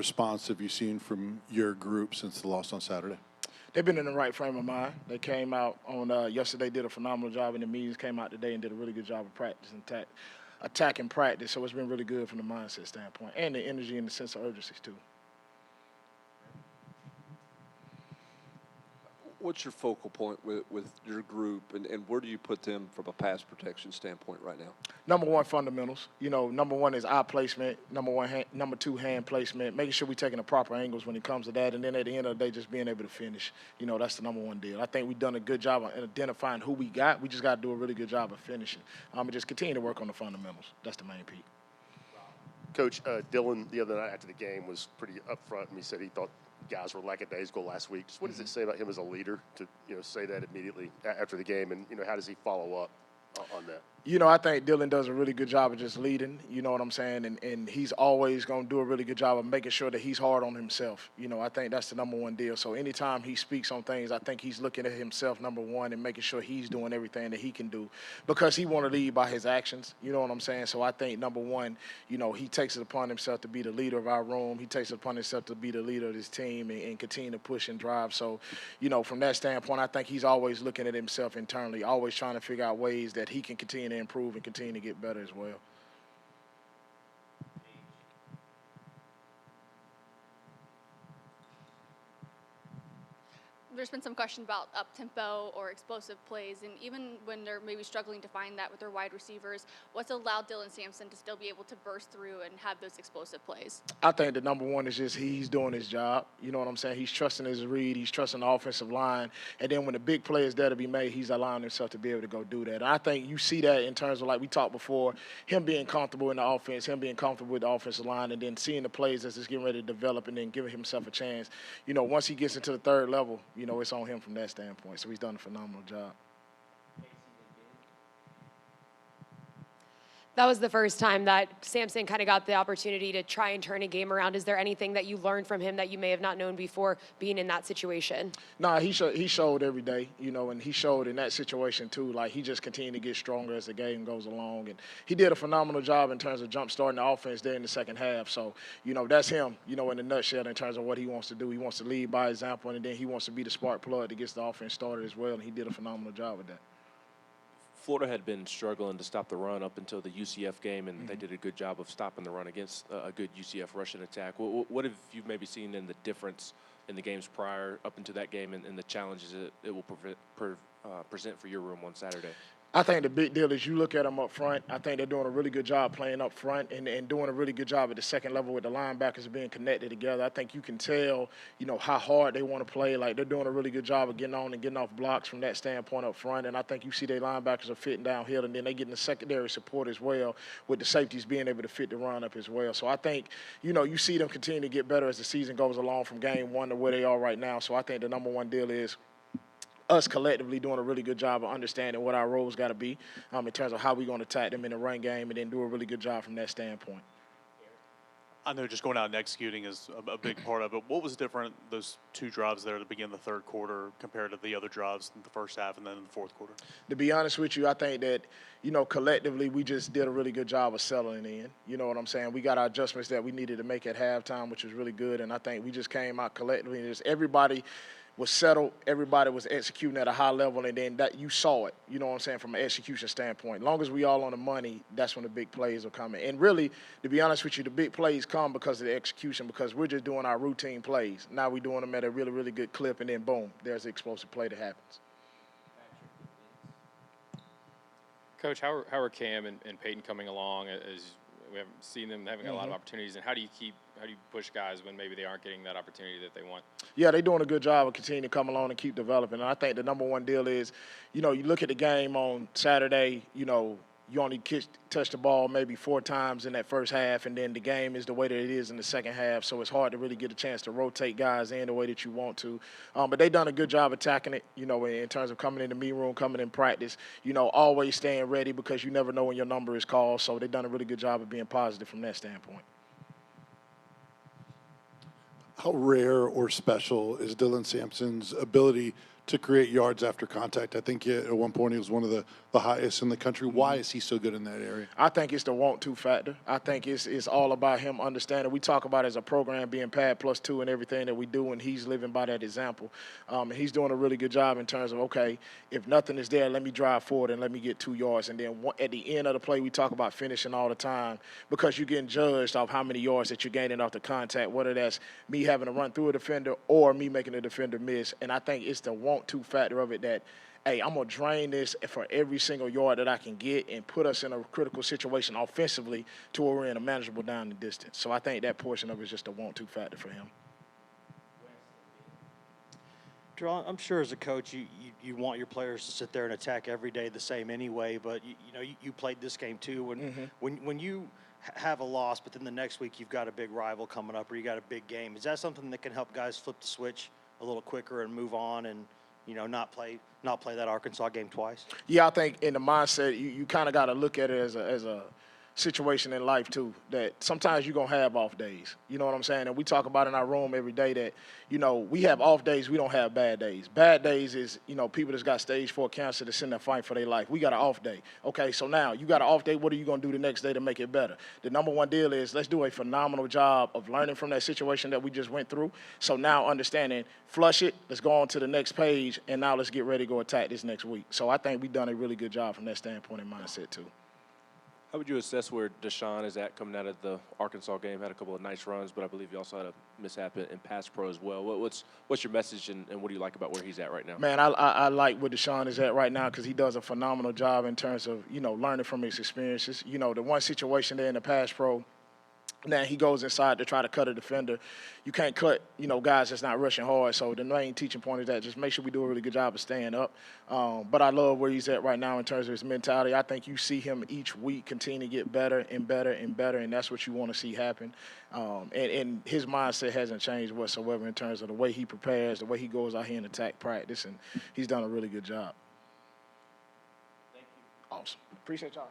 response have you seen from your group since the loss on Saturday? They've been in the right frame of mind. They came out on yesterday, did a phenomenal job in the meetings, came out today and did a really good job of practice and attacking practice. So it's been really good from the mindset standpoint and the energy and the sense of urgency, too. What's your focal point with your group, and where do you put them from a pass protection standpoint right now? Number one, fundamentals. You know, number one is eye placement. Number two, hand placement. Making sure we're taking the proper angles when it comes to that. And then at the end of the day, just being able to finish. You know, that's the number one deal. I think we've done a good job of identifying who we got. We just got to do a really good job of finishing. And just continue to work on the fundamentals. That's the main piece. Coach, Dylan, the other night after the game, was pretty upfront, and he said he thought guys were lackadaisical last week. Just what does it say about him as a leader to, say that immediately after the game, and, how does he follow up on that? You know, I think Dylan does a really good job of just leading, you know what I'm saying? And he's always going to do a really good job of making sure that he's hard on himself. You know, I think that's the number one deal. So anytime he speaks on things, I think he's looking at himself, number one, and making sure he's doing everything that he can do because he want to lead by his actions. You know what I'm saying? So I think, number one, he takes it upon himself to be the leader of our room. He takes it upon himself to be the leader of his team and continue to push and drive. So, from that standpoint, I think he's always looking at himself internally, always trying to figure out ways that he can continue to improve and continue to get better as well. There's been some question about up-tempo or explosive plays, and even when they're maybe struggling to find that with their wide receivers, what's allowed Dylan Sampson to still be able to burst through and have those explosive plays? I think the number one is just he's doing his job. You know what I'm saying? He's trusting his read. He's trusting the offensive line. And then when the big play is there to be made, he's allowing himself to be able to go do that. And I think you see that in terms of, like we talked before, him being comfortable in the offense, him being comfortable with the offensive line, and then seeing the plays as it's getting ready to develop and then giving himself a chance. Once he gets into the third level, it's on him from that standpoint. So he's done a phenomenal job. That was the first time that Sampson kind of got the opportunity to try and turn a game around. Is there anything that you learned from him that you may have not known before being in that situation? No, he showed every day, and he showed in that situation too. Like, he just continued to get stronger as the game goes along. And he did a phenomenal job in terms of jump-starting the offense there in the second half. So, that's him, in a nutshell in terms of what he wants to do. He wants to lead by example, and then he wants to be the spark plug that gets the offense started as well, and he did a phenomenal job with that. Florida had been struggling to stop the run up until the UCF game, and they did a good job of stopping the run against a good UCF rushing attack. What have you maybe seen in the difference in the games prior up into that game and the challenges it will present for your room on Saturday? I think the big deal is you look at them up front. I think they're doing a really good job playing up front and doing a really good job at the second level with the linebackers being connected together. I think you can tell, how hard they want to play. Like, they're doing a really good job of getting on and getting off blocks from that standpoint up front. And I think you see their linebackers are fitting downhill, and then they getting the secondary support as well with the safeties being able to fit the run up as well. So I think, you see them continue to get better as the season goes along from game one to where they are right now. So I think the number one deal is us collectively doing a really good job of understanding what our roles got to be in terms of how we're going to attack them in the run game and then do a really good job from that standpoint. I know just going out and executing is a big part of it. What was different, those two drives there to begin the third quarter compared to the other drives in the first half and then in the fourth quarter? To be honest with you, I think that, collectively we just did a really good job of settling in. You know what I'm saying? We got our adjustments that we needed to make at halftime, which was really good. And I think we just came out collectively and just everybody was settled, everybody was executing at a high level, and then that you saw it, from an execution standpoint. As long as we all on the money, that's when the big plays are coming. And really, to be honest with you, the big plays come because of the execution, because we're just doing our routine plays. Now we're doing them at a really, really good clip, and then boom, there's the explosive play that happens. Coach, how are Cam and Peyton coming along? As we haven't seen them having a lot of opportunities, and how do you push guys when maybe they aren't getting that opportunity that they want? Yeah, they're doing a good job of continuing to come along and keep developing. And I think the number one deal is, you look at the game on Saturday, you only touch the ball maybe 4 times in that first half, and then the game is the way that it is in the second half, so it's hard to really get a chance to rotate guys in the way that you want to. But they've done a good job attacking it, in terms of coming in the meet room, coming in practice, always staying ready because you never know when your number is called, so they've done a really good job of being positive from that standpoint. How rare or special is Dylan Sampson's ability to create yards after contact. I think at one point he was one of the highest in the country. Why is he so good in that area? I think it's the want-to factor. I think it's all about him understanding. We talk about as a program being pad +2 and everything that we do, and he's living by that example. And he's doing a really good job in terms of, okay, if nothing is there, let me drive forward and let me get 2 yards. And then at the end of the play, we talk about finishing all the time because you're getting judged off how many yards that you're gaining off the contact, whether that's me having to run through a defender or me making a defender miss. And I think it's the want-to factor of it that, hey, I'm going to drain this for every single yard that I can get and put us in a critical situation offensively to where we're in a manageable down and distance. So I think that portion of it is just a want-to factor for him. Drew, I'm sure as a coach you want your players to sit there and attack every day the same anyway, but you played this game too. When you have a loss, but then the next week you've got a big rival coming up or you got a big game, is that something that can help guys flip the switch a little quicker and move on and not play that Arkansas game twice? Yeah, I think in the mindset, you kind of got to look at it as a situation in life too, that sometimes you're going to have off days. You know what I'm saying? And we talk about in our room every day that, we have off days, we don't have bad days. Bad days is, people that's got stage 4 cancer that's in there fighting for their life. We got an off day. Okay, so now you got an off day, what are you going to do the next day to make it better? The number one deal is let's do a phenomenal job of learning from that situation that we just went through. So now understanding, flush it, let's go on to the next page, and now let's get ready to go attack this next week. So I think we've done a really good job from that standpoint and mindset too. How would you assess where Deshaun is at coming out of the Arkansas game? Had a couple of nice runs, but I believe you also had a mishap in pass pro as well. What's your message and what do you like about where he's at right now? Man, I like where Deshaun is at right now because he does a phenomenal job in terms of, learning from his experiences. The one situation there in the pass pro, now he goes inside to try to cut a defender. You can't cut, guys that's not rushing hard. So the main teaching point is that just make sure we do a really good job of staying up. But I love where he's at right now in terms of his mentality. I think you see him each week continue to get better and better and better, and that's what you want to see happen. And his mindset hasn't changed whatsoever in terms of the way he prepares, the way he goes out here and attack practice, and he's done a really good job. Thank you. Awesome. Appreciate y'all.